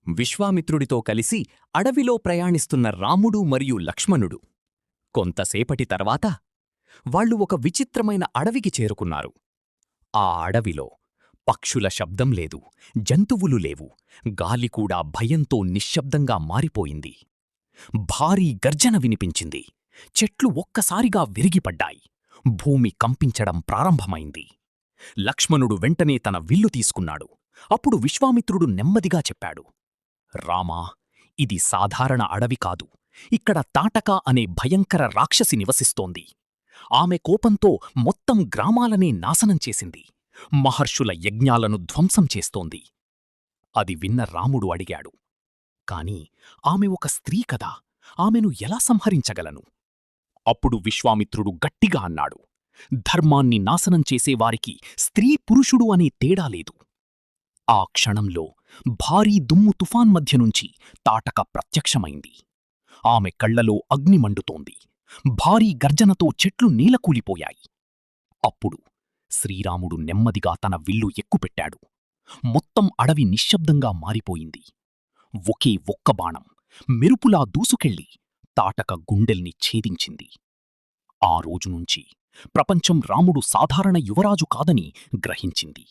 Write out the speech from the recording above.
విశ్వామిత్రుడితో కలిసి అడవిలో ప్రయాణిస్తున్న రాముడు మరియు లక్ష్మణుడు. కొంతసేపటి తర్వాత వాళ్ళు ఒక విచిత్రమైన అడవికి చేరుకున్నారు. ఆ అడవిలో పక్షుల శబ్దం లేదు, జంతువులు లేవు, గాలి కూడా భయంతో నిశ్శబ్దంగా మారిపోయింది. భారీ గర్జన వినిపించింది. చెట్లు ఒక్కసారిగా విరిగిపడ్డాయి. భూమి కంపించడం ప్రారంభమైంది. లక్ష్మణుడు వెంటనే తన విల్లు తీసుకున్నాడు. అప్పుడు విశ్వామిత్రుడు నెమ్మదిగా చెప్పాడు, రామా, ఇది సాధారణ అడవి కాదు. ఇక్కడ తాటక అనే భయంకర రాక్షసి నివసిస్తోంది. ఆమె కోపంతో మొత్తం గ్రామాలనే నాశనం చేసింది. మహర్షుల యజ్ఞాలను ధ్వంసం చేస్తోంది. అది విన్న రాముడు అడిగాడు, కాని ఆమె ఒక స్త్రీ కదా, ఆమెను ఎలా సంహరించగలను? అప్పుడు విశ్వామిత్రుడు గట్టిగా అన్నాడు, ధర్మాన్ని నాశనం చేసేవారికి స్త్రీ పురుషుడు అనే తేడా లేదు. ఆ క్షణంలో భారీ దుమ్ము తుఫాన్ మధ్యనుంచి తాటక ప్రత్యక్షమైంది. ఆమె కళ్లలో అగ్ని మండుతోంది. భారీ గర్జనతో చెట్లు నీలకూలిపోయాయి. అప్పుడు శ్రీరాముడు నెమ్మదిగా తన విల్లు ఎక్కుపెట్టాడు. మొత్తం అడవి నిశ్శబ్దంగా మారిపోయింది. ఒకే ఒక్క బాణం మెరుపులా దూసుకెళ్లి తాటక గుండెల్ని ఛేదించింది. ఆ రోజునుంచి ప్రపంచం రాముడు సాధారణ యువరాజు కాదని గ్రహించింది.